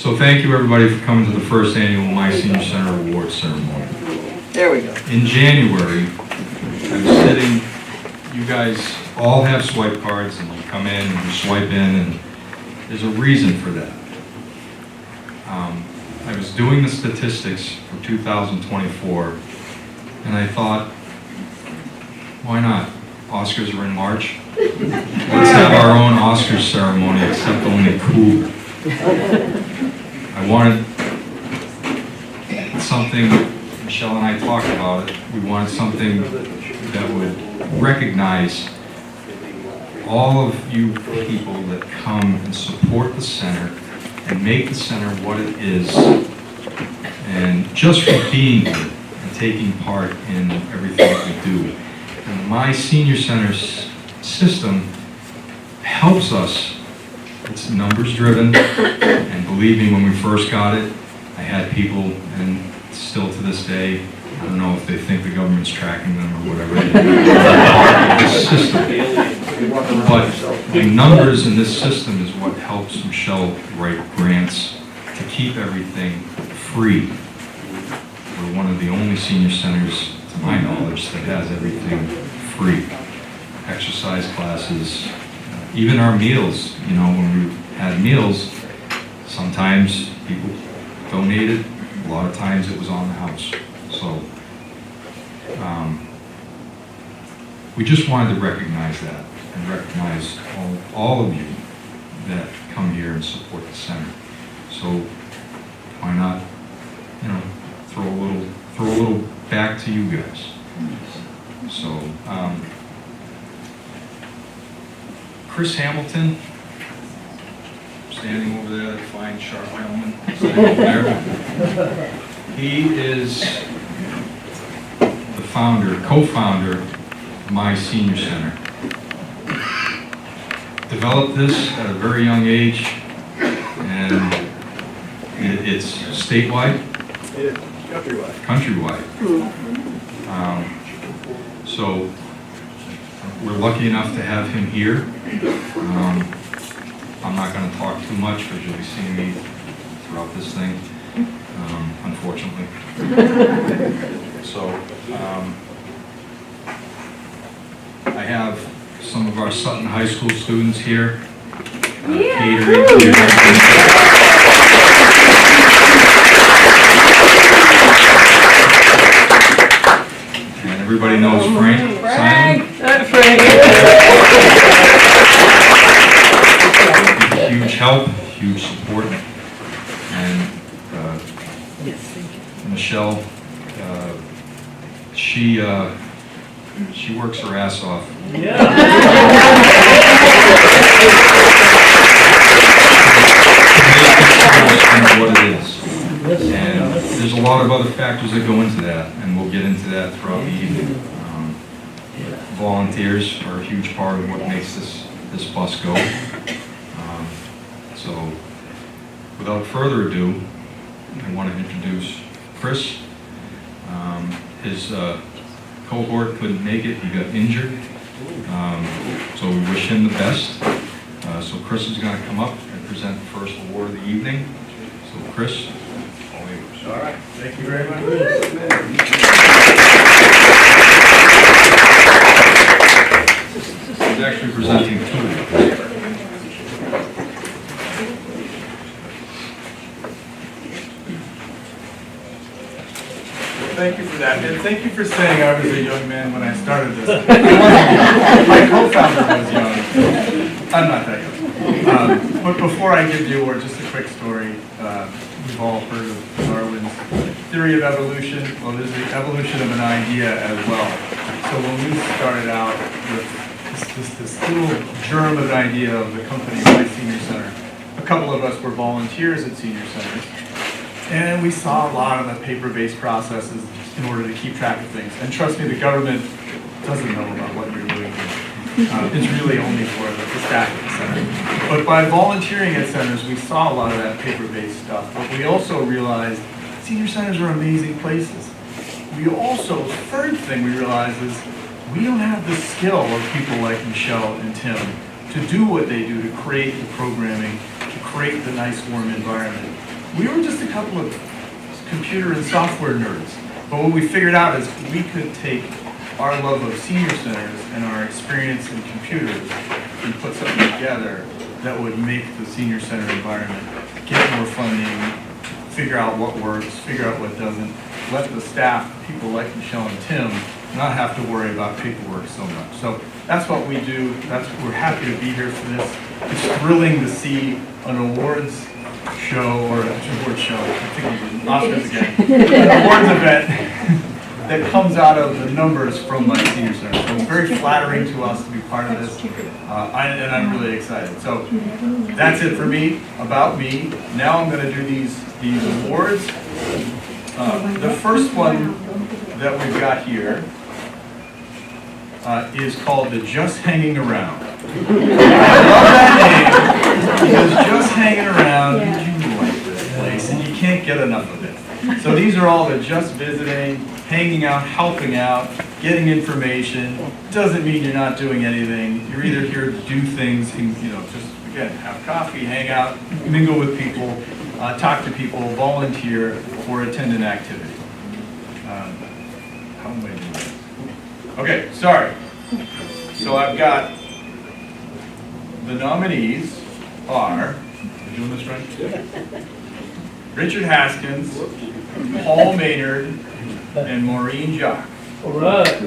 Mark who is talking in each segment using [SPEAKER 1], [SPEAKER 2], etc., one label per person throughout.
[SPEAKER 1] So thank you everybody for coming to the first annual My Senior Center Awards ceremony.
[SPEAKER 2] There we go.
[SPEAKER 1] In January, I was sitting, you guys all have swipe cards and you come in and you swipe in, and there's a reason for that. I was doing the statistics for 2024 and I thought, why not? Oscars are in March. Let's have our own Oscars ceremony, except only cooler. I wanted something, Michelle and I talked about it, we wanted something that would recognize all of you people that come and support the center and make the center what it is, and just for being here and taking part in everything that we do. And My Senior Center system helps us. It's numbers driven, and believe me, when we first got it, I had people, and still to this day, I don't know if they think the government's tracking them or whatever, the system. But the numbers in this system is what helps Michelle write grants to keep everything free. We're one of the only senior centers, to my knowledge, that has everything free. Exercise classes, even our meals, you know, when we had meals, sometimes people donated, a lot of times it was on the house. So we just wanted to recognize that and recognize all of you that come here and support the center. So why not, you know, throw a little back to you guys. So Chris Hamilton, standing over there, that fine sharp gentleman, standing over there. He is the founder, co-founder of My Senior Center. Developed this at a very young age, and it's statewide? Countrywide. So we're lucky enough to have him here. I'm not going to talk too much because you'll be seeing me throughout this thing, unfortunately. So I have some of our Sutton High School students here. Catering here. And everybody knows Frank.
[SPEAKER 2] Frank.
[SPEAKER 1] Huge help, huge support, and Michelle, she works her ass off. What it is, and there's a lot of other factors that go into that, and we'll get into that throughout the evening. Volunteers are a huge part of what makes this bus go. So, without further ado, I want to introduce Chris. His cohort couldn't make it, he got injured. So we wish him the best. So Chris is going to come up and present the first award of the evening. So Chris, all yours.
[SPEAKER 3] All right, thank you very much.
[SPEAKER 1] He's actually presenting two.
[SPEAKER 3] Thank you for that, and thank you for saying I was a young man when I started this. My co-founder was young. I'm not that young. But before I give the award, just a quick story. We've all heard of Darwin's theory of evolution. Well, there's the evolution of an idea as well. So when we started out with this little germ of an idea of the company, My Senior Center, a couple of us were volunteers at senior centers. And we saw a lot of the paper-based processes in order to keep track of things. And trust me, the government doesn't know about what you're doing. It's really only for the staff at the center. But by volunteering at centers, we saw a lot of that paper-based stuff. But we also realized senior centers are amazing places. We also, third thing we realized is we don't have the skill of people like Michelle and Tim to do what they do, to create the programming, to create the nice warm environment. we were just a couple of computer and software nerds. But what we figured out is we could take our love of senior centers and our experience in computers and put something together that would make the senior center environment get more funding, figure out what works, figure out what doesn't, let the staff, people like Michelle and Tim, not have to worry about paperwork so much. So that's what we do. We're happy to be here for this. It's thrilling to see an awards show, or an award show, I think we did Oscars again, an awards event that comes out of the numbers from my senior center. So it's very flattering to us to be part of this, and I'm really excited. So that's it for me, about me. Now I'm going to do these awards. The first one that we've got here is called the Just Hanging Around. I love that name because just hanging around, you like this place and you can't get enough of it. So these are all the just visiting, hanging out, helping out, getting information. Doesn't mean you're not doing anything. You're either here to do things and, just again, have coffee, hang out, mingle with people, talk to people, volunteer, or attend an activity. How am I doing this? Okay, sorry. So I've got the nominees are, am I doing this right? Richard Haskins, Paul Maynard, and Maureen Jock.
[SPEAKER 4] All right.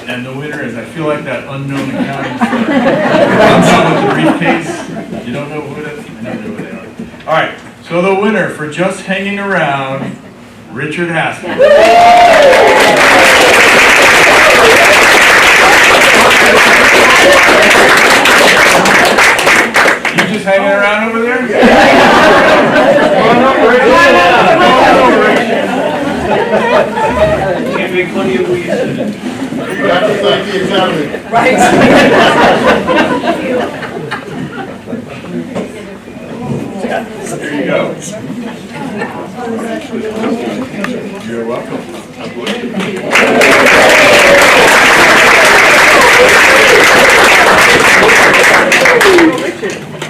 [SPEAKER 3] And the winner is, I feel like that unknown accounting firm. Comes out with the briefcase. You don't know who it is? I never know who they are. All right, so the winner for Just Hanging Around, Richard Haskins. You just hanging around over there? Come on up, Richard. Come on up, Richard.
[SPEAKER 4] Can't make money if we use it.
[SPEAKER 5] You have to thank the accountant.
[SPEAKER 2] Right.
[SPEAKER 3] There you go. You're welcome.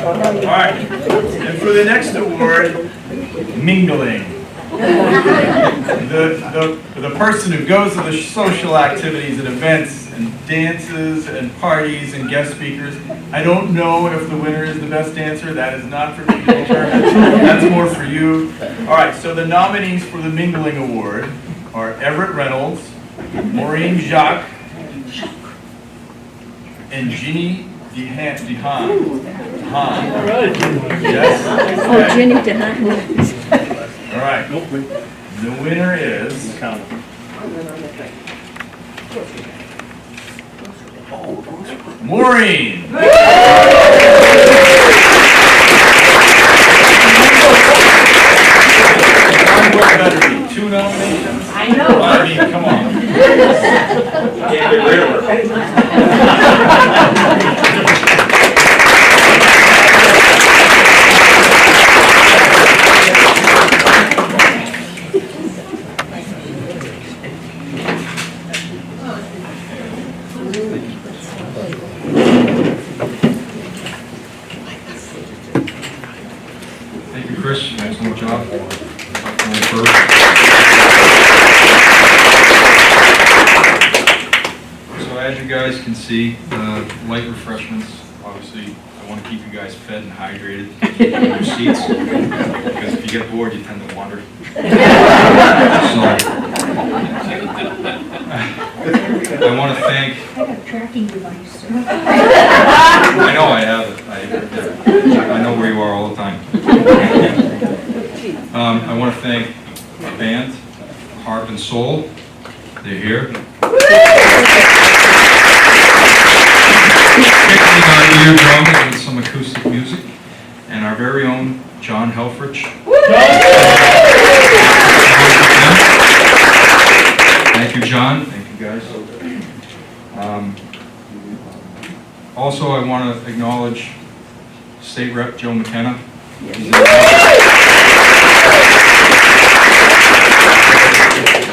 [SPEAKER 3] All right. And for the next award, mingling. The person who goes to the social activities and events and dances and parties and guest speakers. I don't know if the winner is the best dancer. That is not for me to determine. That's more for you. All right, so the nominees for the Mingling Award are Everett Reynolds, Maureen Jacques, and Ginny DeHaan.
[SPEAKER 4] All right.
[SPEAKER 3] Yes?
[SPEAKER 6] Oh, Jenny DeHaan.
[SPEAKER 3] All right. The winner is Maureen. What better be? 2 nominations?
[SPEAKER 2] I know.
[SPEAKER 3] I mean, come on.
[SPEAKER 1] Thank you, Chris. Excellent job. So as you guys can see, light refreshments. Obviously, I want to keep you guys fed and hydrated in your seats, because if you get bored, you tend to wander. So I want to thank.
[SPEAKER 6] I have tracking device.
[SPEAKER 1] I know I have it. I know where you are all the time. I want to thank the band, Harp and Soul. They're here. Kicking our eardrums with some acoustic music. And our very own John Helfrich. Thank you, John. Thank you, guys. Also, I want to acknowledge State Rep Joe McKenna.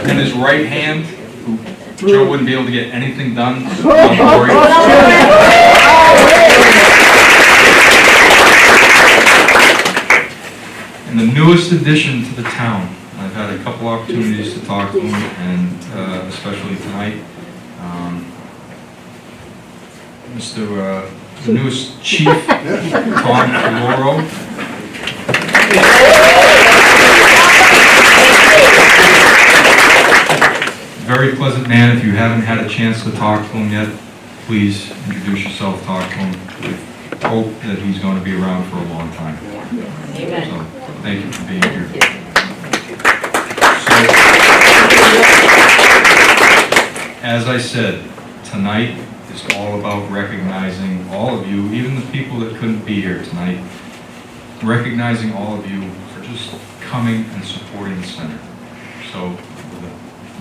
[SPEAKER 1] And his right hand, who Joe wouldn't be able to get anything done. Don't worry. and the newest addition to the town. I've had a couple opportunities to talk to him, and especially tonight. The newest chief, Tom Floro. Very pleasant man. If you haven't had a chance to talk to him yet, please introduce yourself, talk to him. We hope that he's going to be around for a long time.
[SPEAKER 2] Amen.
[SPEAKER 1] So, thank you for being here. So, as I said, tonight is all about recognizing all of you, even the people that couldn't be here tonight, recognizing all of you for just coming and supporting the center. So,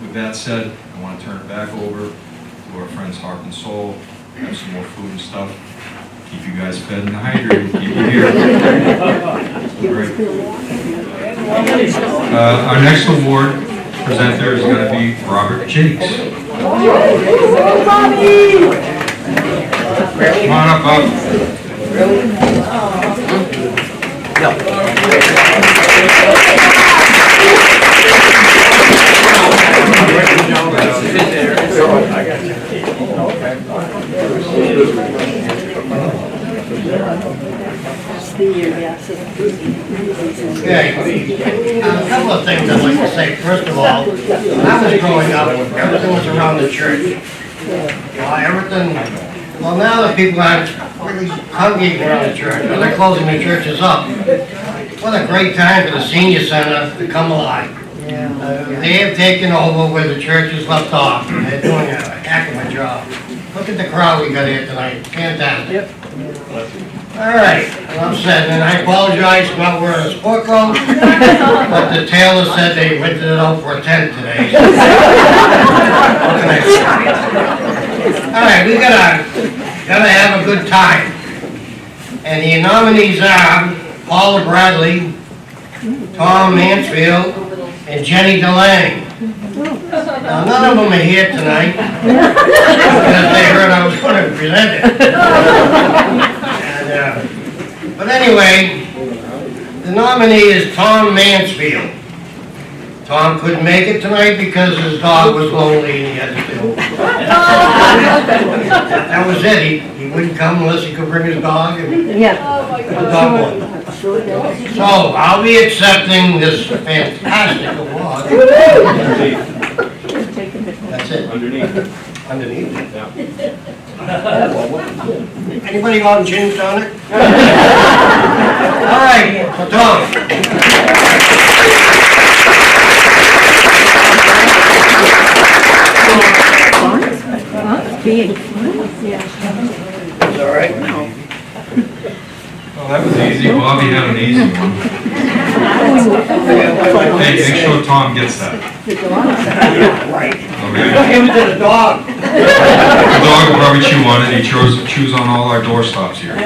[SPEAKER 1] with that said, I want to turn it back over to our friends Heart and Soul. We have some more food and stuff. Keep you guys fed and hydrated. Keep you here. Great. Our next award presenter is going to be Robert Jakes. Come on up, Bob.
[SPEAKER 5] Okay, a couple of things I'd like to say. First of all, when I was growing up, everything was around the church. Well, now that people aren't really congregating around the church, or they're closing the churches up, what a great time for the senior center to come alive. They have taken over where the church is left off, and they're doing a heck of a job. Look at the crowd we got here tonight, fantastic. All right, enough said, and I apologize for not wearing a sport coat, but the tailor said they rented it out for a tent today. What can I say? All right, we gotta have a good time. And the nominees are Paula Bradley, Tom Mansfield, and Jenny DeLange. Now, none of them are here tonight, because they heard I was going to present it. But anyway, the nominee is Tom Mansfield. Tom couldn't make it tonight because his dog was lonely and he had to stay home. That was it. He wouldn't come unless he could bring his dog, and the dog won. So I'll be accepting this fantastic award. That's it. Underneath. Underneath? Anybody want changed on it? All right, so Tom.
[SPEAKER 6] Big.
[SPEAKER 5] It's all right?
[SPEAKER 1] Well, that was easy. Bobby had an easy one. Hey, make sure Tom gets that.
[SPEAKER 5] Right.
[SPEAKER 1] Okay?
[SPEAKER 5] Give it to the dog.
[SPEAKER 1] The dog will probably chew on it. He chews on all our doorstops here.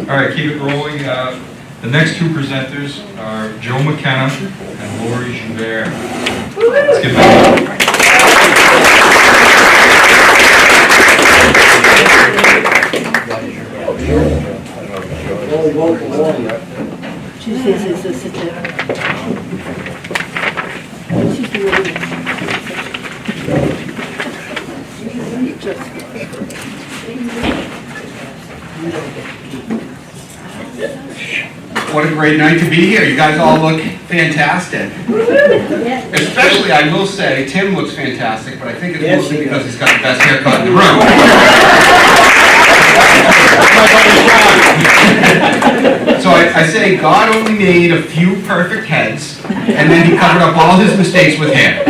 [SPEAKER 1] All right, keep it rolling. The next two presenters are Joe McKenna and Lori Joubert. Let's give them.
[SPEAKER 7] What a great night to be here. You guys all look fantastic. Especially, I will say, Tim looks fantastic, but I think it's mostly because he's got the best haircut in the room. So I say God only made a few perfect heads, and then he covered up all his mistakes with hair.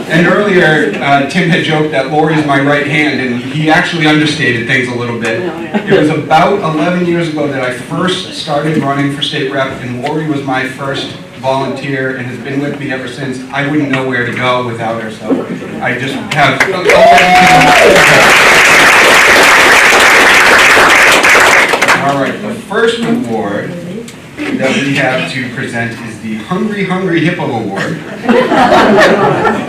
[SPEAKER 7] And earlier, Tim had joked that Lori's my right hand, and he actually understated things a little bit. It was about 11 years ago that I first started running for state rep, and Lori was my first volunteer and has been with me ever since. I wouldn't know where to go without her, so I just have... All right, the first award that we have to present is the Hungry Hungry Hippo Award.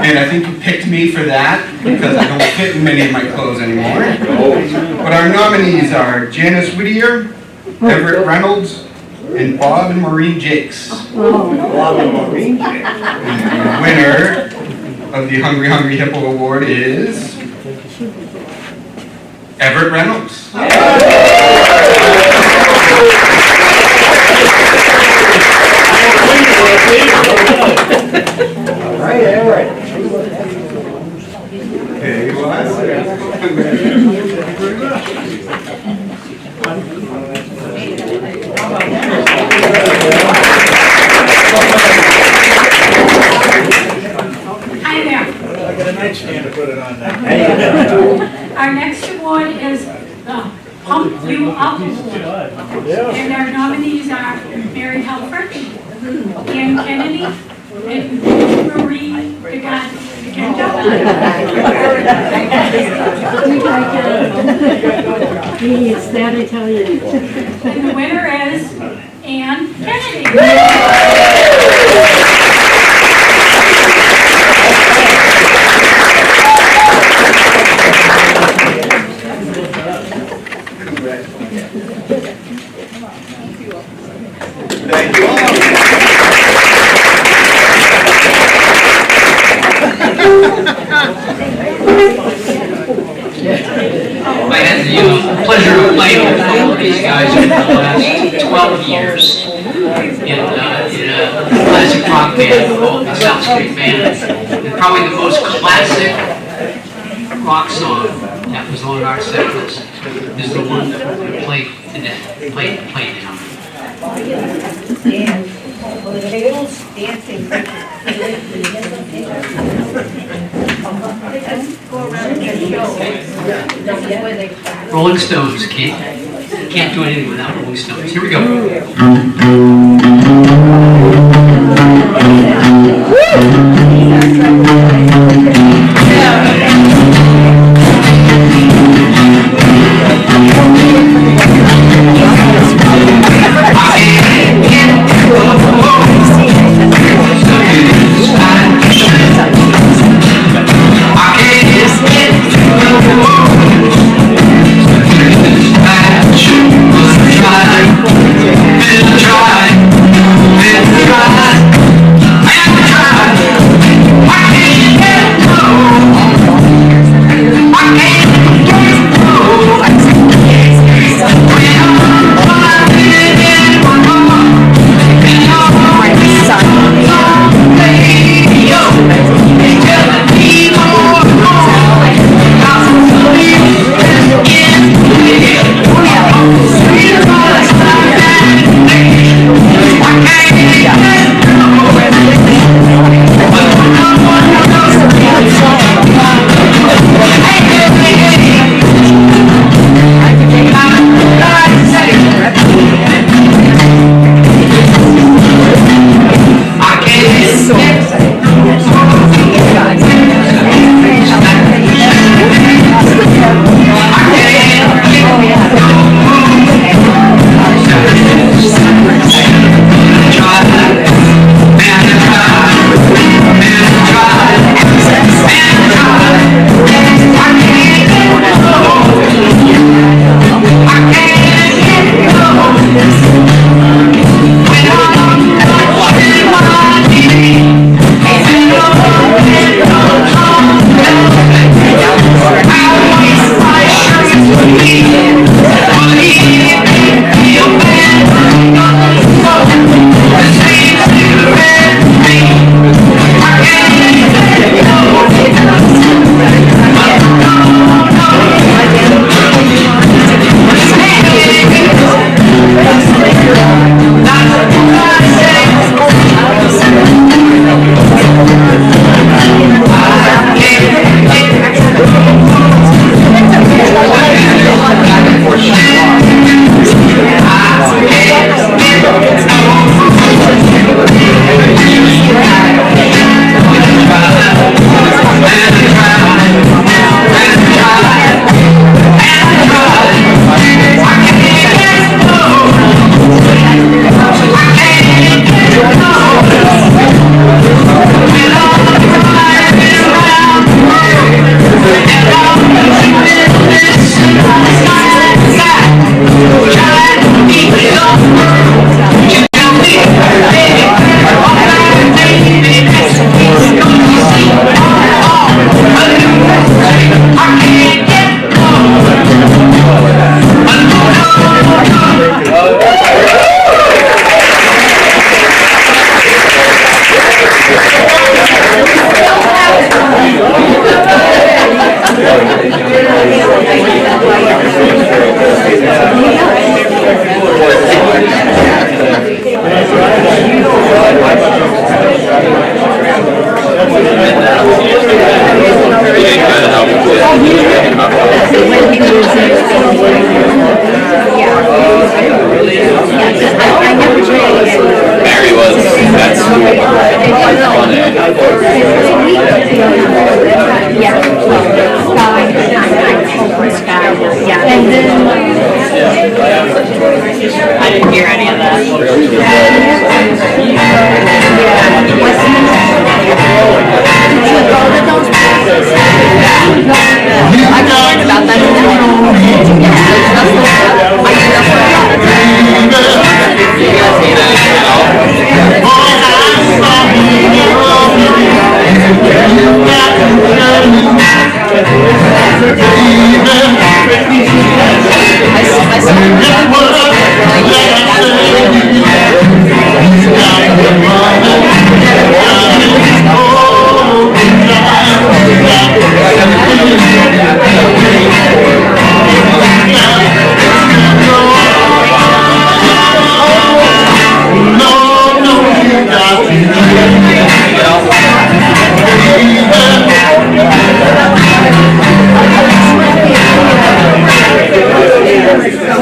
[SPEAKER 7] And I think you picked me for that because I don't fit in many of my clothes anymore. But our nominees are Janice Whittier, Everett Reynolds, and Bob and Maureen Jakes. And the winner of the Hungry Hungry Hippo Award is Everett Reynolds. There you are.
[SPEAKER 8] Hi there.
[SPEAKER 3] I got a nightstand to put it on now.
[SPEAKER 8] Our next award is the Pump You Up Award. And our nominees are Mary Helfrich, Ann Kennedy, and Marie
[SPEAKER 6] It's that Italian.
[SPEAKER 8] And the winner is Ann Kennedy.
[SPEAKER 7] Thank you all.
[SPEAKER 9] I had the pleasure of playing with all of these guys over the last 12 years in a classic rock band called the South Street Band. And probably the most classic rock song that was on our set list is the one that we played today, played now. Rolling Stones, can't do anything without Rolling Stones. Here we go. Try.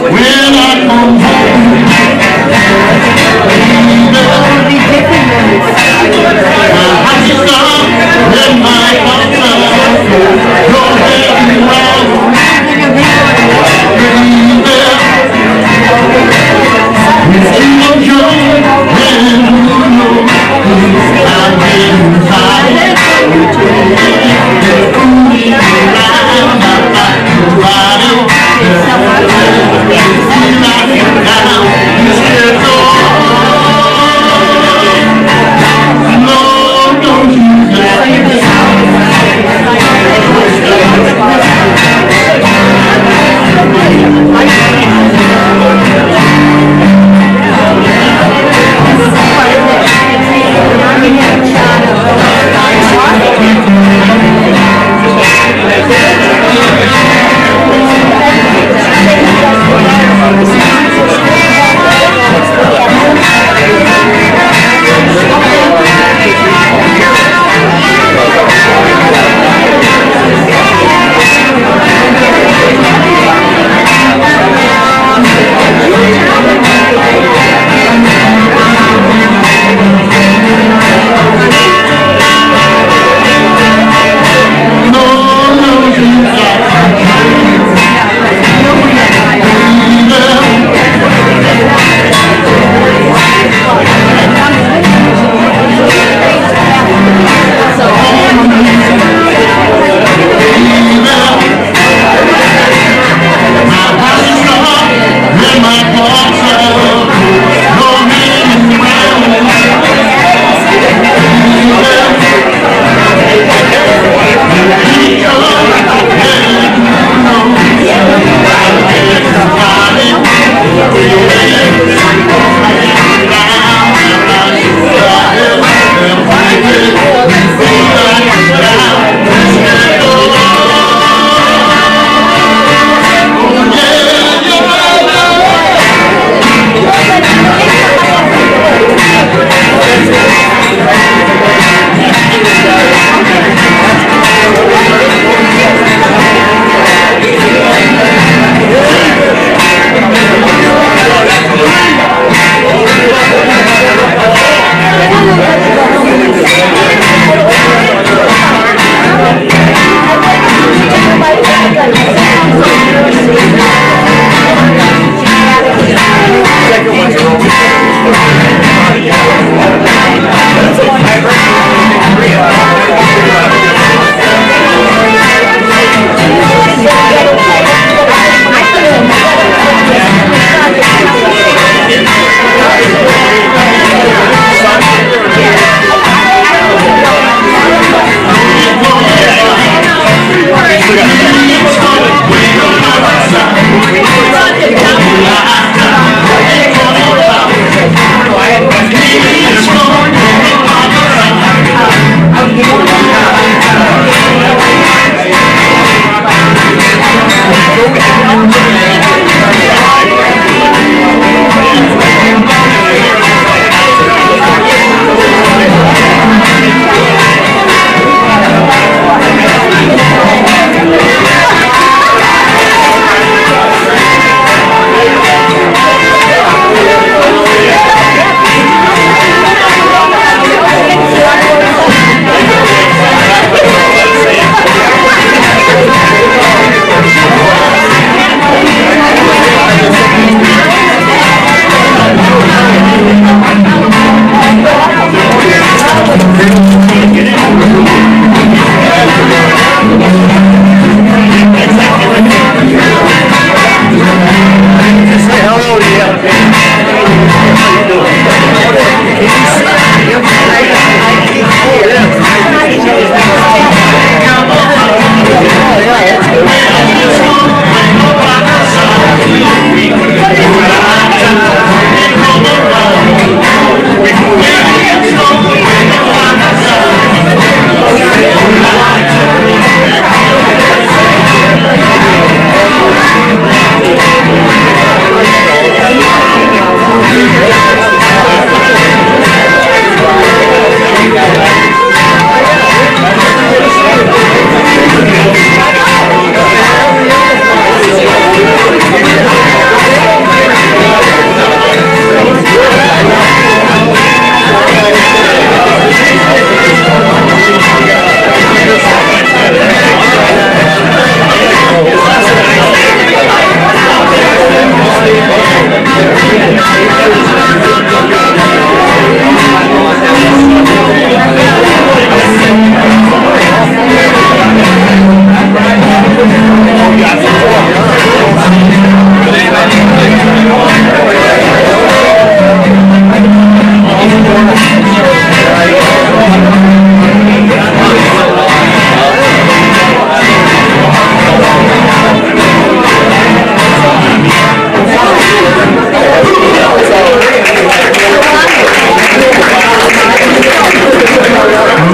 [SPEAKER 10] When I come home, baby,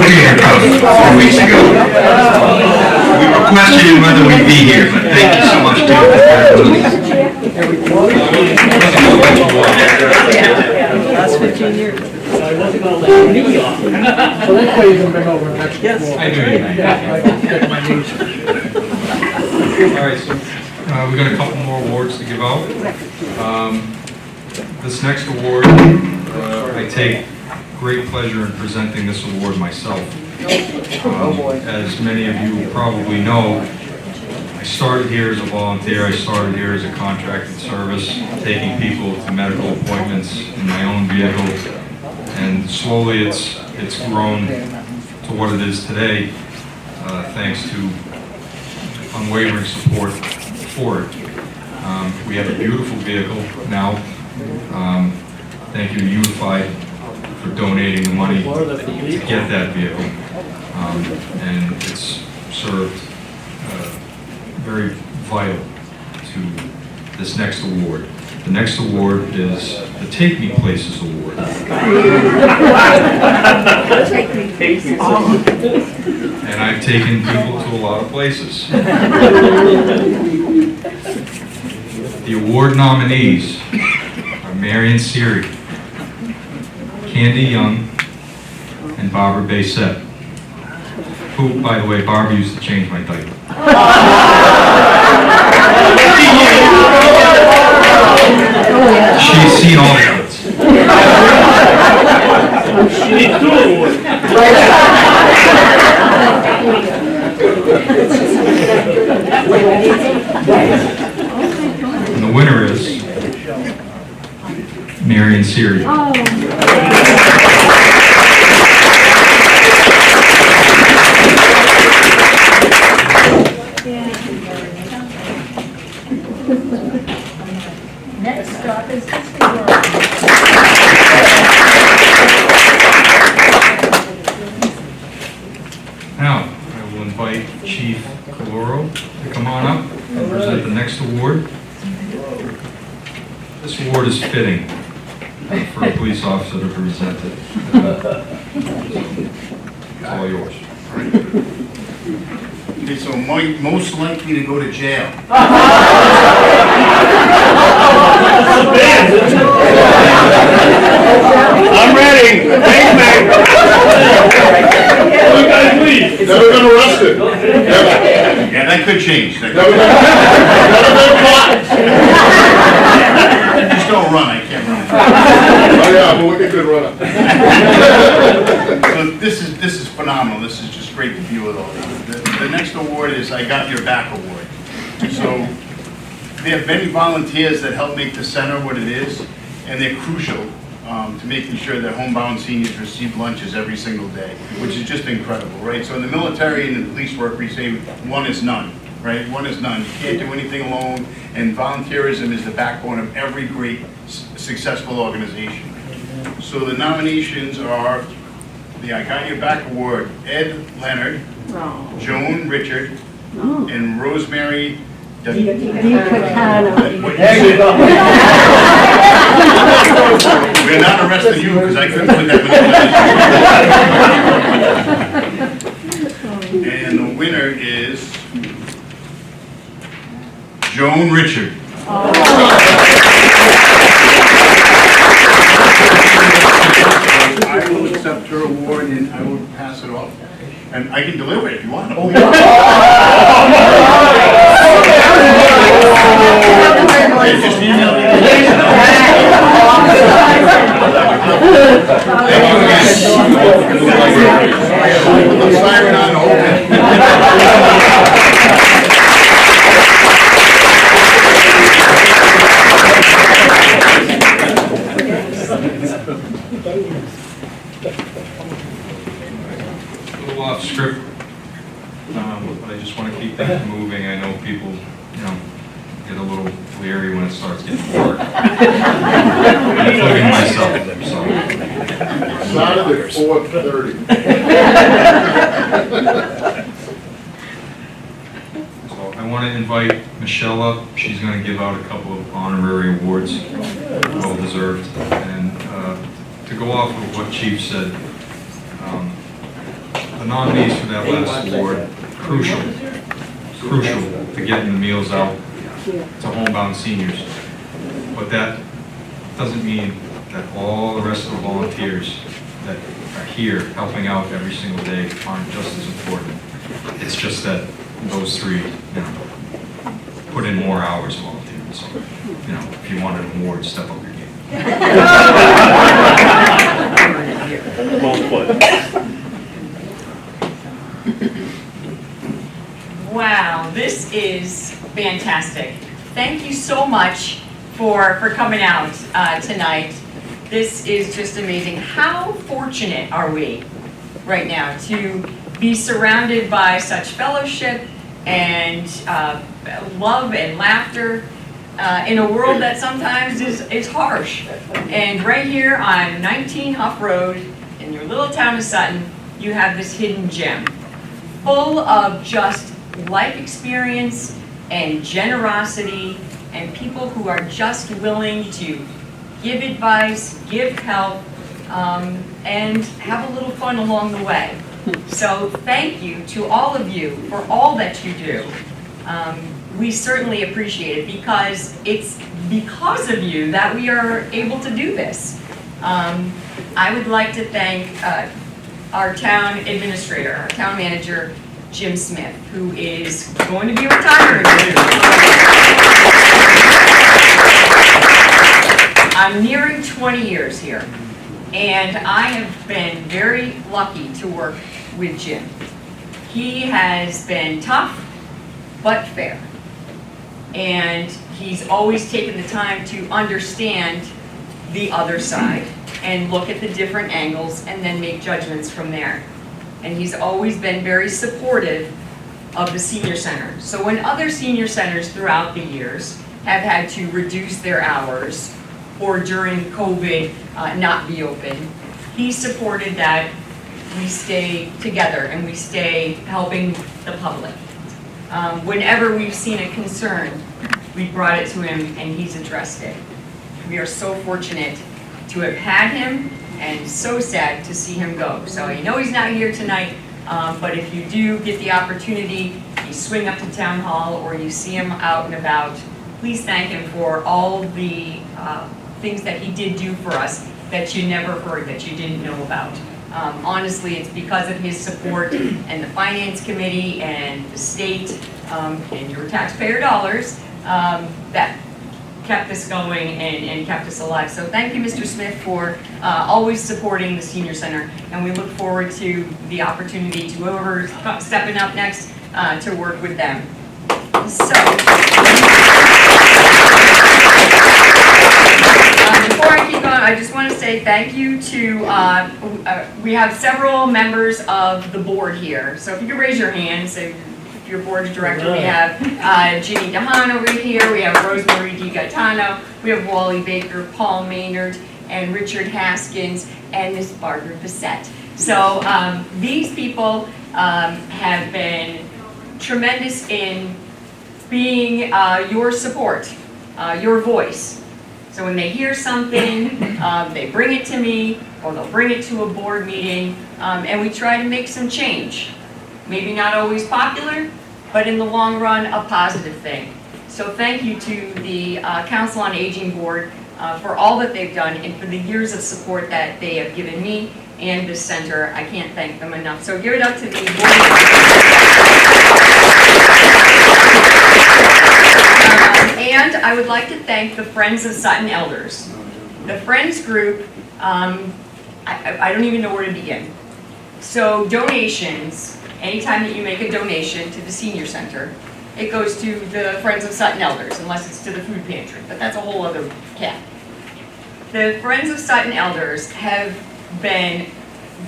[SPEAKER 1] Here comes 4 weeks ago. We were questioning whether we'd be here, but thank you so much, Tim.
[SPEAKER 2] Last 15 years.
[SPEAKER 4] I wasn't gonna let me off.
[SPEAKER 3] So let's say you've been over next to
[SPEAKER 2] Yes.
[SPEAKER 1] I knew you. All right, so we got a couple more awards to give out. This next award, I take great pleasure in presenting this award myself. As many of you probably know, I started here as a volunteer. I started here as a contracted service, taking people to medical appointments in my own vehicle, and slowly it's grown to what it is today, thanks to unwavering support for it. We have a beautiful vehicle now. Thank you to Unified for donating the money to get that vehicle. And it's served very vital to this next award. The next award is the Take Me Places Award. And I've taken people to a lot of places. The award nominees are Marion Seary, Candy Young, and Barbara Bassett, who, by the way, Barbara used to change my diaper. She's seen all the outs.
[SPEAKER 4] She needs 2 awards.
[SPEAKER 1] And the winner is Marion Seary.
[SPEAKER 6] Next stop is
[SPEAKER 1] Now, I will invite Chief Caloro to come on up and present the next award. This award is fitting for a police officer to present it. It's all yours.
[SPEAKER 10] Okay, so most likely to go to jail.
[SPEAKER 4] I'm ready. Thanks, man. You guys leave.
[SPEAKER 11] Never been arrested.
[SPEAKER 10] Yeah, that could change. That
[SPEAKER 11] Never
[SPEAKER 10] could. Just don't run, I can't run.
[SPEAKER 11] Oh yeah, but we're a good runner.
[SPEAKER 10] So this is phenomenal. This is just great to be with all of you. The next award is I Got Your Back Award. So there have many volunteers that help make the center what it is, and they're crucial to making sure that homebound seniors receive lunches every single day, which is just incredible, right? So in the military and in police work, we say one is none, right? One is none. You can't do anything alone, and volunteerism is the backbone of every great, successful organization. So the nominations are the I Got Your Back Award, Ed Leonard, Joan Richard, and Rosemary
[SPEAKER 4] There you go.
[SPEAKER 10] We're not arresting you because I couldn't put that many. And the winner is Joan Richard. I will accept her award and I will pass it off. And I can deliver it if you want. Oh, just email me. Thank you again. The siren on
[SPEAKER 1] A little off script, but I just want to keep things moving. I know people, get a little leery when it starts getting dark, including myself. So
[SPEAKER 11] Started at 4:30.
[SPEAKER 1] So I want to invite Michelle up. She's going to give out a couple of honorary awards, well deserved. And to go off of what Chief said, the nominees for that last award, crucial to getting the meals out to homebound seniors. But that doesn't mean that all the rest of the volunteers that are here helping out every single day aren't just as important. It's just that those three, put in more hours volunteering. So, if you want an award, step up your game.
[SPEAKER 4] Well put.
[SPEAKER 12] Wow, this is fantastic. Thank you so much for coming out tonight. This is just amazing. How fortunate are we right now to be surrounded by such fellowship and love and laughter in a world that sometimes is harsh. And right here on 19 Huff Road in your little town of Sutton, you have this hidden gem full of just life experience and generosity and people who are just willing to give advice, give help, and have a little fun along the way. So thank you to all of you for all that you do. We certainly appreciate it because it's because of you that we are able to do this. I would like to thank our town administrator, our town manager, Jim Smith, who is going to be retiring soon. I'm nearing 20 years here, and I have been very lucky to work with Jim. He has been tough, but fair. And he's always taken the time to understand the other side and look at the different angles and then make judgments from there. And he's always been very supportive of the senior center. So when other senior centers throughout the years have had to reduce their hours or during COVID not be open, he supported that we stay together and we stay helping the public. Whenever we've seen a concern, we brought it to him and he's addressed it. We are so fortunate to have had him and so sad to see him go. So I know he's not here tonight, but if you do get the opportunity, you swing up to Town Hall or you see him out and about, please thank him for all the things that he did do for us that you never heard, that you didn't know about. Honestly, it's because of his support and the Finance Committee and the state and your taxpayer dollars that kept us going and kept us alive. So thank you, Mr. Smith, for always supporting the Senior Center, and we look forward to the opportunity to whoever's stepping up next to work with them. So, before I keep on, I just want to say thank you to, we have several members of the board here. So if you could raise your hands, if your board director, we have Ginny DeHaan over here, we have Rosemary DiGaetano, we have Wally Baker, Paul Maynard, and Richard Haskins, and Miss Barbara Bissett. So these people have been tremendous in being your support, your voice. So when they hear something, they bring it to me, or they'll bring it to a board meeting, and we try to make some change. Maybe not always popular, but in the long run, a positive thing. So thank you to the Council on Aging Board for all that they've done and for the years of support that they have given me and this center. I can't thank them enough. So give it up to the board. And I would like to thank the Friends of Sutton Elders. The Friends group, I don't even know where to begin. So donations, anytime that you make a donation to the senior center, it goes to the Friends of Sutton Elders, unless it's to the food pantry, but that's a whole other cat. The Friends of Sutton Elders have been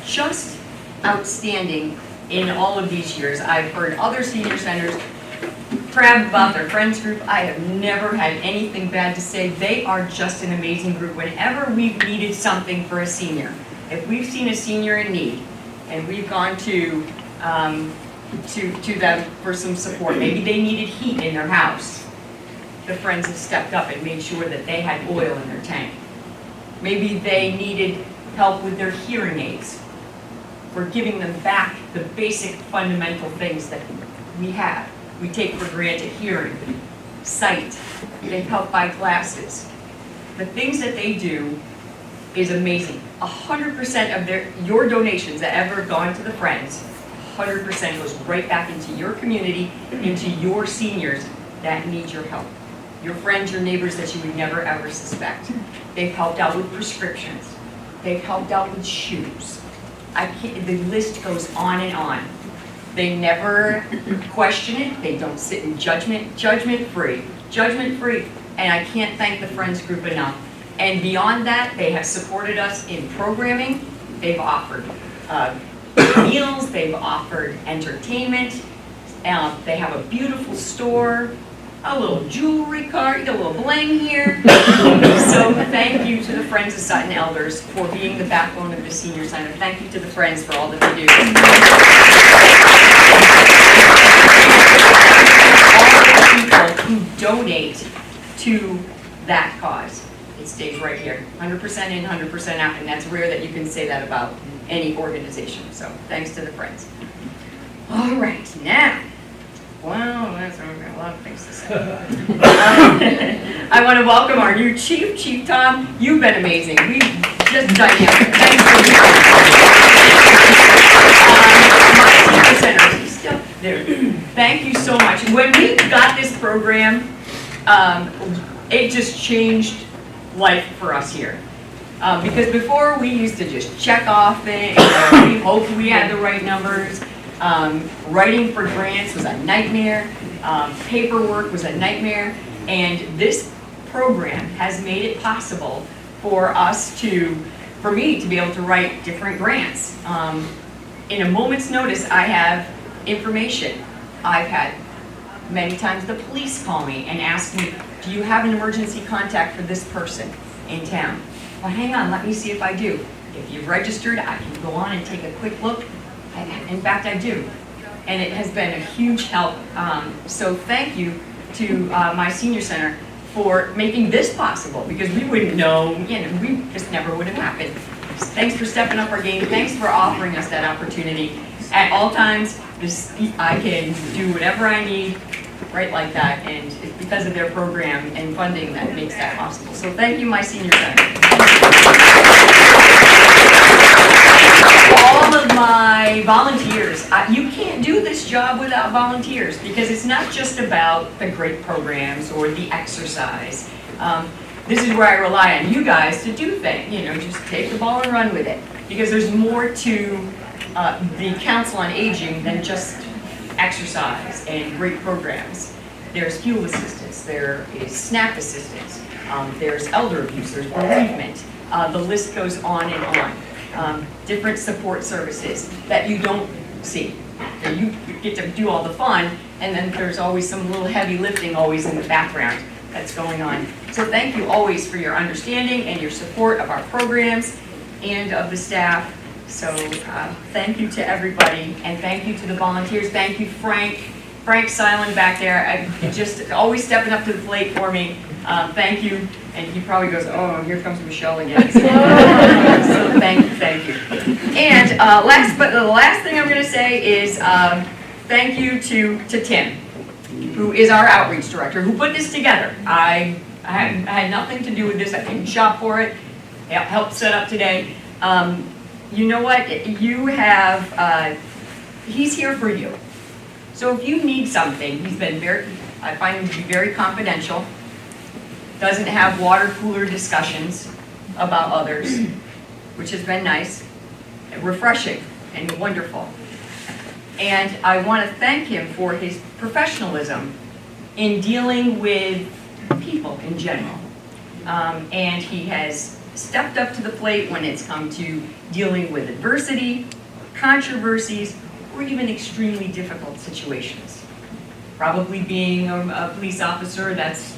[SPEAKER 12] just outstanding in all of these years. I've heard other senior centers crab about their Friends group. I have never had anything bad to say. They are just an amazing group. Whenever we've needed something for a senior, If we've seen a senior in need and we've gone to them for some support, maybe they needed heat in their house, the Friends have stepped up and made sure that they had oil in their tank. Maybe they needed help with their hearing aids. We're giving them back the basic fundamental things that we have. We take for granted: hearing, sight. They help buy glasses. The things that they do is amazing. 100% of your donations that ever gone to the Friends, 100% goes right back into your community, into your seniors that need your help. Your friends, your neighbors that you would never ever suspect. They've helped out with prescriptions. They've helped out with shoes. The list goes on and on. They never question it. They don't sit in judgment. Judgment free. Judgment free. And I can't thank the Friends group enough. And beyond that, they have supported us in programming. They've offered meals. They've offered entertainment. They have a beautiful store, a little jewelry cart, a little bling here. So thank you to the Friends of Sutton Elders for being the backbone of the Senior Center. Thank you to the Friends for all that they do. All the people who donate to that cause. It stays right here, 100% in, 100% out, and that's rare that you can say that about any organization. So thanks to the Friends. All right, now, well, that's a lot of things to say. I want to welcome our new chief, Chief Tom. You've been amazing. We've just dynamic. Thanks for being my senior center. He's still there. Thank you so much. When we got this program, it just changed life for us here. Because before we used to just check off things, we hoped we had the right numbers. Writing for grants was a nightmare. Paperwork was a nightmare. And this program has made it possible for me to be able to write different grants. In a moment's notice, I have information. I've had many times the police call me and ask me, do you have an emergency contact for this person in town? Well, hang on, let me see if I do. If you've registered, I can go on and take a quick look. In fact, I do. And it has been a huge help. So thank you to my senior center for making this possible, because we wouldn't know, we just never would have happened. Thanks for stepping up our game. Thanks for offering us that opportunity. At all times, I can do whatever I need, right like that, and it's because of their program and funding that makes that possible. So thank you, my senior center. All of my volunteers, you can't do this job without volunteers, because it's not just about the great programs or the exercise. This is where I rely on you guys to do things, just take the ball and run with it, because there's more to the Council on Aging than just exercise and great programs. There's fuel assistance, there is SNAP assistance, there's elder abuse, there's bereavement. The list goes on and on. Different support services that you don't see. You get to do all the fun, and then there's always some little heavy lifting always in the background that's going on. So thank you always for your understanding and your support of our programs and of the staff. So thank you to everybody, and thank you to the volunteers. Thank you, Frank Silent back there. Just always stepping up to the plate for me. Thank you. And he probably goes, oh, here comes Michelle again. So thank you. And the last thing I'm going to say is thank you to Tim, who is our outreach director, who put this together. I had nothing to do with this. I didn't shop for it. I helped set up today. You know what? He's here for you. So if you need something, I find him to be very confidential. Doesn't have water cooler discussions about others, which has been nice, and refreshing, and wonderful. And I want to thank him for his professionalism in dealing with people in general. And he has stepped up to the plate when it's come to dealing with adversity, controversies, or even extremely difficult situations. Probably being a police officer, that's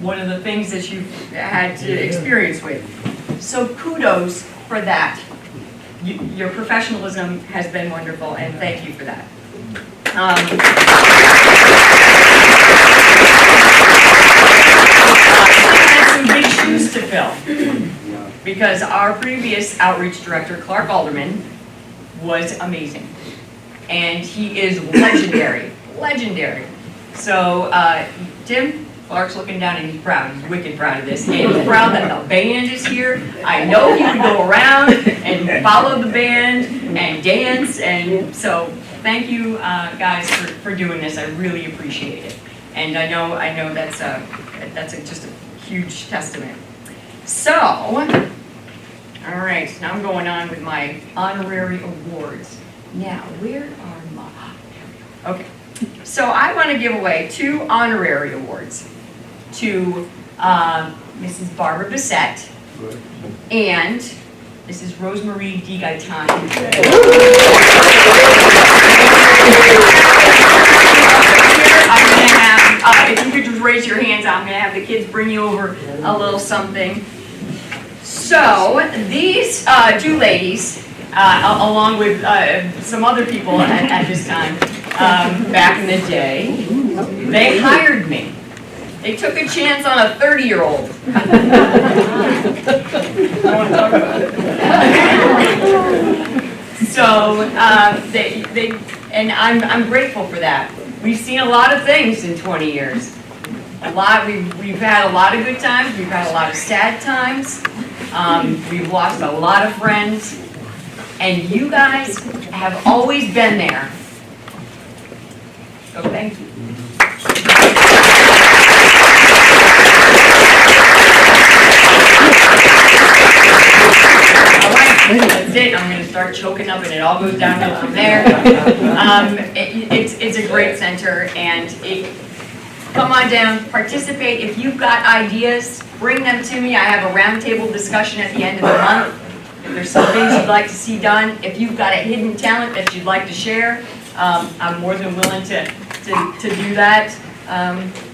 [SPEAKER 12] one of the things that you've had to experience with. So kudos for that. your professionalism has been wonderful, and thank you for that. Some big shoes to fill, because our previous outreach director, Clark Alderman, was amazing. And he is legendary, legendary. So, Tim, Clark's looking down and he's proud, he's wicked proud of this. And he's proud that the band is here. I know he would go around and follow the band and dance, and so thank you guys for doing this. I really appreciate it. And I know that's just a huge testament. So, all right, now I'm going on with my honorary awards. Now, where are my, okay. So I want to give away 2 honorary awards to Mrs. Barbara Bissett and Mrs. Rosemarie DiGaetani. I'm going to have, if you could just raise your hands, I'm going to have the kids bring you over a little something. So these 2 ladies, along with some other people at this time, back in the day, they hired me. They took a chance on a 30-year-old. I want to talk about it. So and I'm grateful for that. We've seen a lot of things in 20 years. We've had a lot of good times. We've had a lot of sad times. We've lost a lot of friends. And you guys have always been there. So thank you. All right, that's it. I'm going to start choking up, and it all goes downhill from there. It's a great center, and come on down, participate. If you've got ideas, bring them to me. I have a roundtable discussion at the end of the month. If there's some things you'd like to see done, if you've got a hidden talent that you'd like to share, I'm more than willing to do that.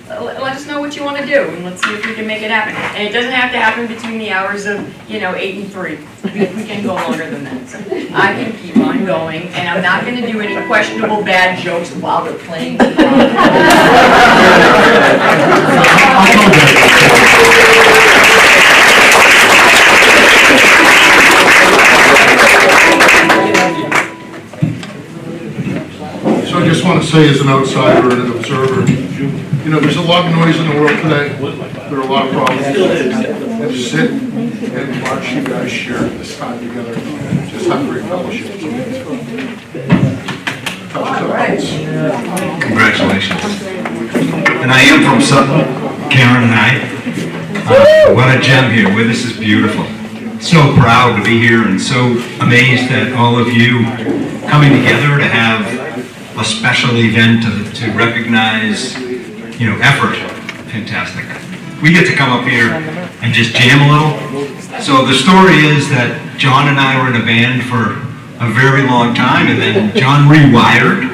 [SPEAKER 12] Let us know what you want to do, and let's see if we can make it happen. And it doesn't have to happen between the hours of, 8 and 3. We can go longer than that. So I can keep on going, and I'm not going to do any questionable bad jokes while they're playing.
[SPEAKER 11] So I just want to say, as an outsider and an observer, there's a lot of noise in the world today. There are a lot of problems. And sit and watch you guys share this time together. Just have great fellowship.
[SPEAKER 13] Congratulations. And I am from Sutton, Karen and I. What a gem here, where this is beautiful. So proud to be here and so amazed at all of you coming together to have a special event to recognize, effort. Fantastic. We get to come up here and just jam a little. So the story is that John and I were in a band for a very long time, and then John rewired.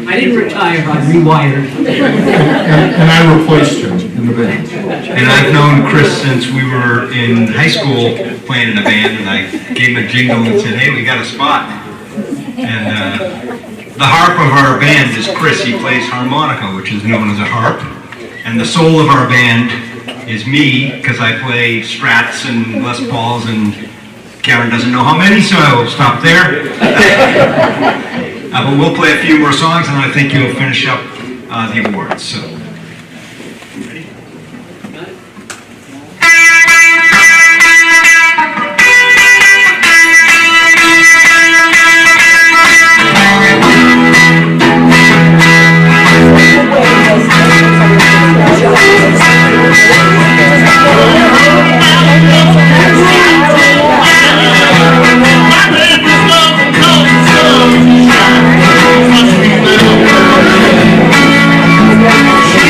[SPEAKER 9] I didn't retire, I rewired.
[SPEAKER 11] And I replaced him in the band.
[SPEAKER 13] And I've known Chris since we were in high school playing in a band, and I gave him a jingle and said, hey, we got a spot. And the harp of our band is Chris. He plays harmonica, which is known as a harp. And the soul of our band is me, because I play Strats and Les Pauls, and Karen doesn't know how many, so I will stop there. But we'll play a few more songs, and I think you'll finish up the awards. So.
[SPEAKER 11] Yeah.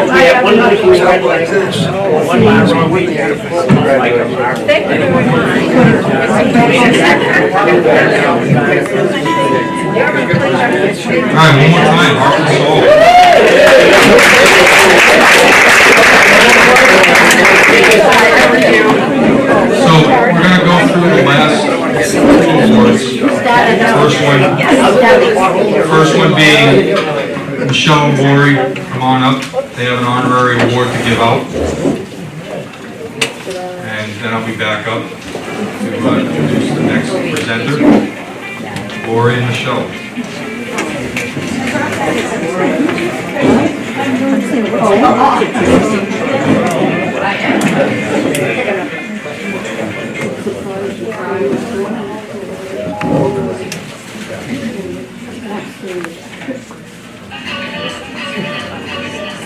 [SPEAKER 1] right, one more time, heart and soul. So we're gonna go through the last two awards. First one being Michelle and Lori. Come on up. They have an honorary award to give out. And then I'll be back up to introduce the next presenter, Lori and Michelle.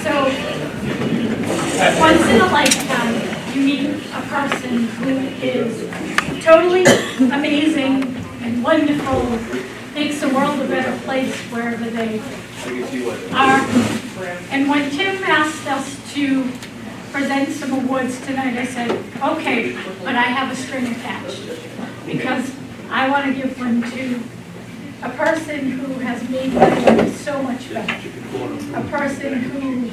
[SPEAKER 8] So, once in a lifetime, you meet a person who is totally amazing and wonderful, makes the world a better place wherever they are. And when Tim asked us to present some awards tonight, I said, okay, but I have a string attached, because I want to give one to a person who has made my life so much better. A person who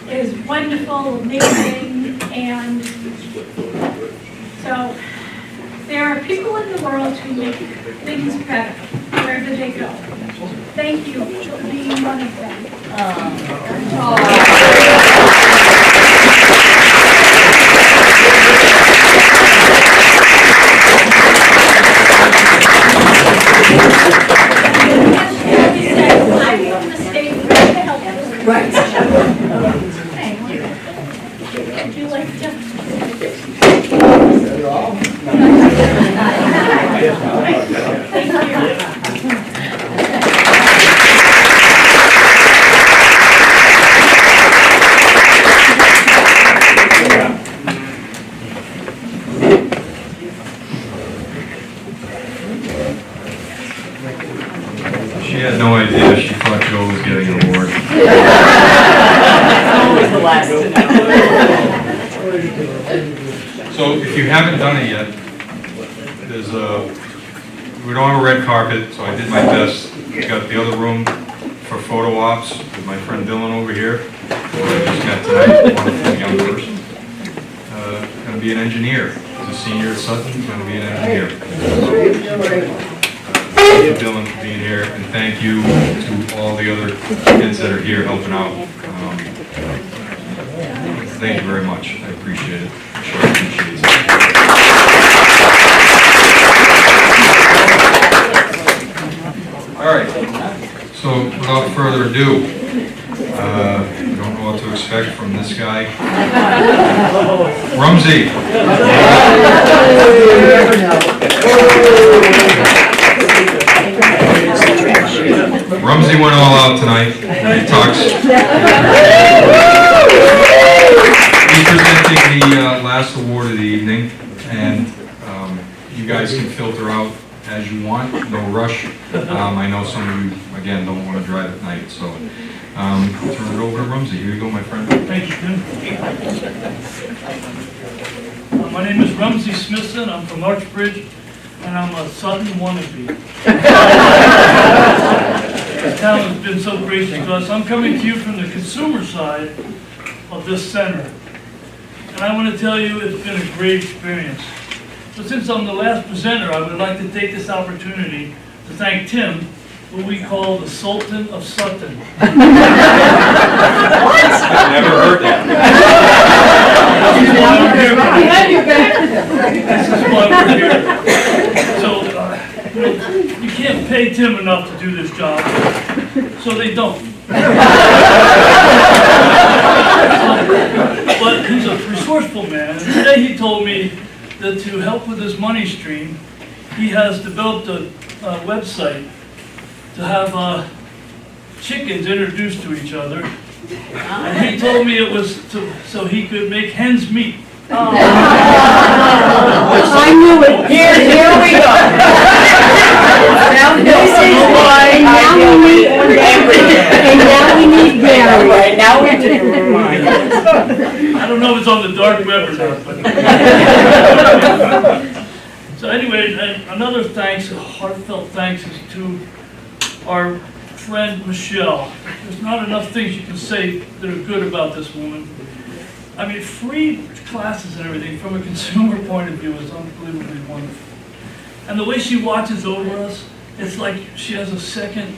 [SPEAKER 8] is wonderful, amazing, and so there are people in the world who make things better wherever they go. Thank you for being one of them.
[SPEAKER 6] Right.
[SPEAKER 8] Thank you. Would you like to? Thank you.
[SPEAKER 1] She had no idea. She thought Joe was getting an award.
[SPEAKER 12] Always the last to know.
[SPEAKER 1] So if you haven't done it yet, we don't have a red carpet, so I did my best. We got the other room for photo ops with my friend Dylan over here, who I just met tonight, a wonderful young person. Going to be an engineer. He's a senior at Sutton, he's going to be an engineer. Thank you, Dylan, for being here, and thank you to all the other kids that are here helping out. Thank you very much. I appreciate it. I'm sure I appreciate it. All right. So without further ado, I don't know what to expect from this guy. Rumsey. Rumsey went all out tonight. He talks. He's presenting the last award of the evening, and you guys can filter out as you want, no rush. I know some of you, again, don't want to drive at night, so I'll turn it over to Rumsey. Here you go, my friend.
[SPEAKER 4] Thank you, Tim. My name is Rumsey Smithson. I'm from Archbridge, and I'm a Sutton wannabe. This town has been so gracious to us. I'm coming to you from the consumer side of this center. And I want to tell you, it's been a great experience. So since I'm the last presenter, I would like to take this opportunity to thank Tim, who we call the Sultan of Sutton.
[SPEAKER 1] What? I've never heard that.
[SPEAKER 4] This is why we're here. So, you can't pay Tim enough to do this job, so they don't. But he's a resourceful man, and today he told me that to help with his money stream, he has developed a website to have chickens introduced to each other. And he told me it was so he could make hens meet.
[SPEAKER 6] I knew it.
[SPEAKER 12] Here we go.
[SPEAKER 6] we need Gary.
[SPEAKER 2] Right, now we do remind.
[SPEAKER 4] I don't know if it's on the dark web or not, but. So anyway, another thanks, a heartfelt thanks is to our friend Michelle. There's not enough things you can say that are good about this woman. I mean, free classes and everything from a consumer point of view is unbelievably wonderful. And the way she watches over us, it's like she has a second,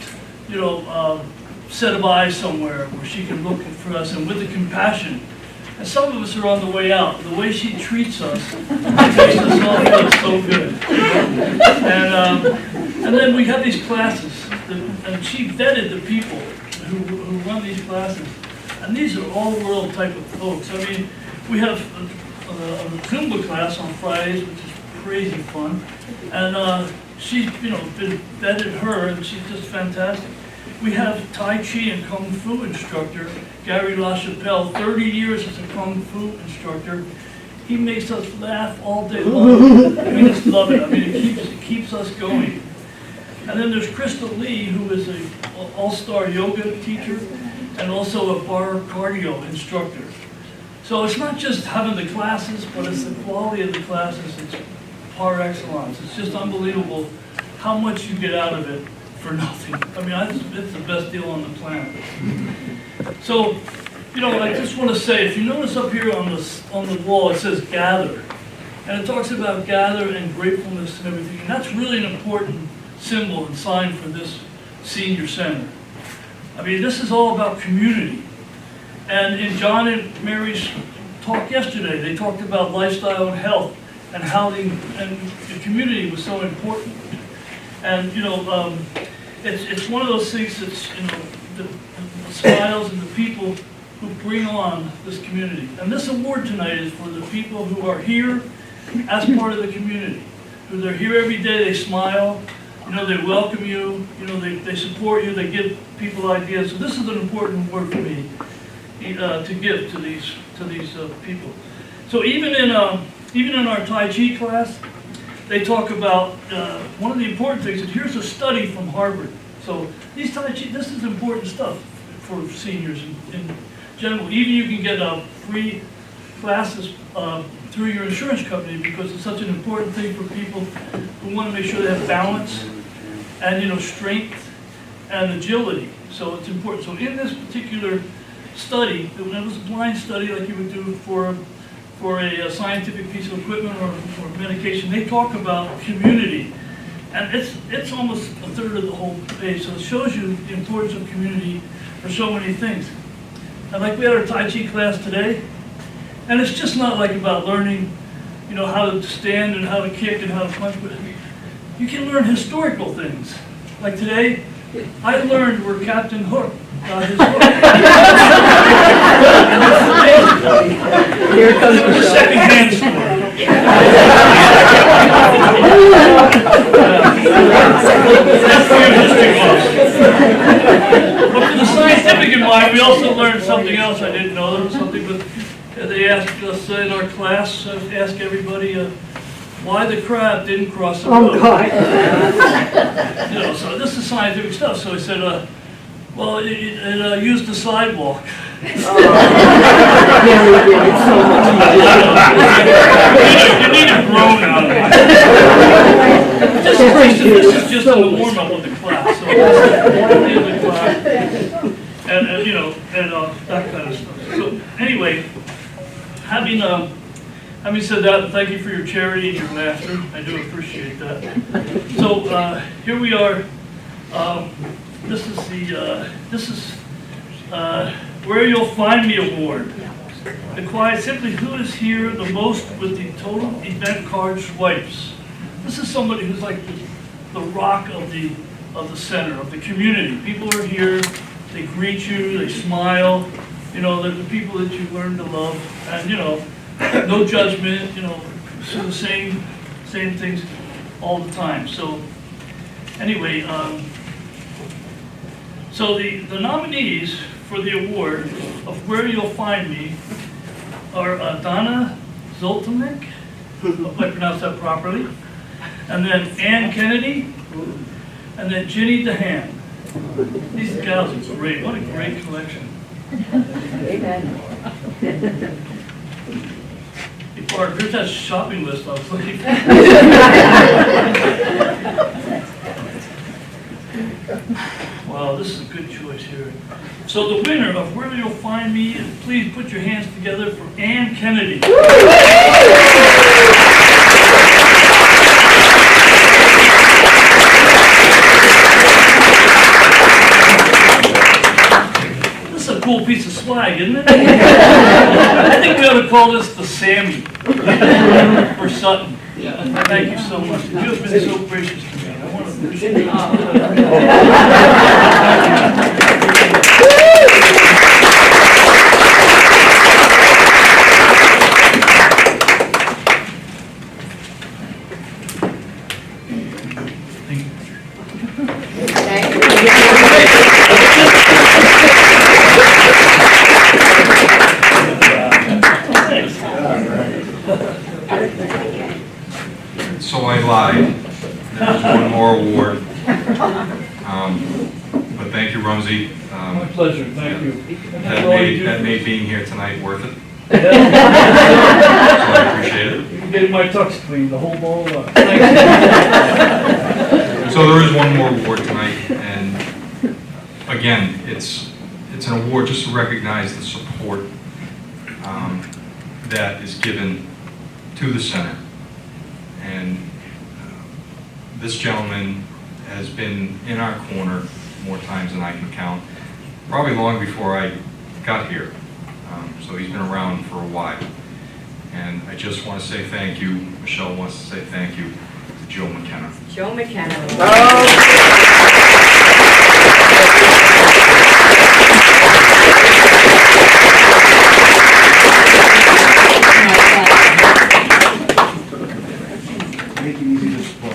[SPEAKER 4] set of eyes somewhere where she can look for us, and with the compassion. And some of us are on the way out. The way she treats us makes us all feel so good. And then we have these classes, and she vetted the people who run these classes. And these are all world type of folks. I mean, we have a Zumba class on Fridays, which is crazy fun. And she's, been vetted her, and she's just fantastic. We have Tai Chi and Kung Fu instructor, Gary LaChapelle, 30 years as a Kung Fu instructor. He makes us laugh all day long. We just love it. I mean, it keeps us going. And then there's Crystal Lee, who is an all-star yoga teacher and also a bar cardio instructor. So it's not just having the classes, but it's the quality of the classes. It's par excellence. It's just unbelievable how much you get out of it for nothing. I mean, it's the best deal on the planet. So, I just want to say, if you notice up here on the wall, it says gather. And it talks about gather and gratefulness and everything. And that's really an important symbol and sign for this senior center. I mean, this is all about community. And in John and Mary's talk yesterday, they talked about lifestyle and health and how the community was so important. And, it's one of those things that's, the smiles and the people who bring on this community. And this award tonight is for the people who are here as part of the community. Who they're here every day, they smile, they welcome you, they support you, they give people ideas. So this is an important award for me to give to these people. So even in our Tai Chi class, they talk about one of the important things, and here's a study from Harvard. So these Tai Chi, this is important stuff for seniors in general. Even you can get free classes through your insurance company because it's such an important thing for people who want to make sure they have balance and strength and agility. So it's important. So in this particular study, it was a blind study like you would do for a scientific piece of equipment or medication, they talk about community. And it's almost a third of the whole page. So it shows you the importance of community for so many things. And like we had our Tai Chi class today, and it's just not like about learning, how to stand and how to kick and how to punch, but you can learn historical things. Like today, I learned where Captain Hook got his hook.
[SPEAKER 2] Here comes
[SPEAKER 4] the second-hand story. That's for your history books. But for the scientific in mind, we also learned something else I didn't know. There was something, but they asked us in our class, ask everybody why the crab didn't cross the road.
[SPEAKER 6] Oh, God.
[SPEAKER 4] So this is scientific stuff. So he said, well, it used the sidewalk. You need a groan out of it. This is just a warm-up of the class. So the class, and that kind of stuff. So anyway, having said that, thank you for your charity and your laughter. I do appreciate that. So here we are. This is Where You'll Find Me Award. The quiet, simply who is here the most with the total event card swipes. This is somebody who's like the rock of the center, of the community. People are here, they greet you, they smile. They're the people that you learn to love, and no judgment. So the same things all the time. So anyway, so the nominees for the award of Where You'll Find Me are Donna Zoltanek, hope I pronounced that properly, and then Ann Kennedy, And then Ginny DeHaan. These gals are great. What a great collection. Before, here's that shopping list I was looking for. Wow, this is a good choice here. So the winner of Where You'll Find Me, please put your hands together for Ann Kennedy. This is a cool piece of swag, isn't it? I think we ought to call this the Sammy for Sutton. Thank you so much. You have been so gracious to me. I want to appreciate it.
[SPEAKER 1] So I lied. There's one more award. But thank you, Rumsey.
[SPEAKER 4] My pleasure, thank you.
[SPEAKER 1] That made being here tonight worth it. So I appreciate it.
[SPEAKER 4] You can get my tux clean, the whole ball of wax.
[SPEAKER 1] So there is one more award tonight, and again, it's an award just to recognize the support that is given to the center. And this gentleman has been in our corner more times than I can count, probably long before I got here. So he's been around for a while. And I just want to say thank you. Michelle wants to say thank you to Joe McKenna.
[SPEAKER 12] Joe McKenna.
[SPEAKER 11] Make it easy to support.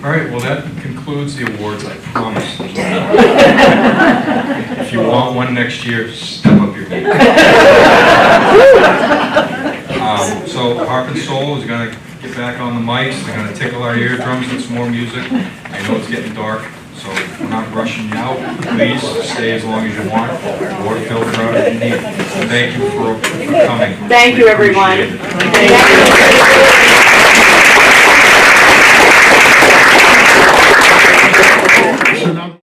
[SPEAKER 1] All right, well, that concludes the awards, I promise. If you want one next year, step up your game. So Harp and Soul is going to get back on the mics. They're going to tickle our eardrums with some more music. I know it's getting dark, so we're not rushing you out. Please stay as long as you want, or filter out if you need. Thank you for coming.
[SPEAKER 2] Thank you,
[SPEAKER 1] We
[SPEAKER 2] everyone.
[SPEAKER 1] appreciate it.
[SPEAKER 2] Thank you.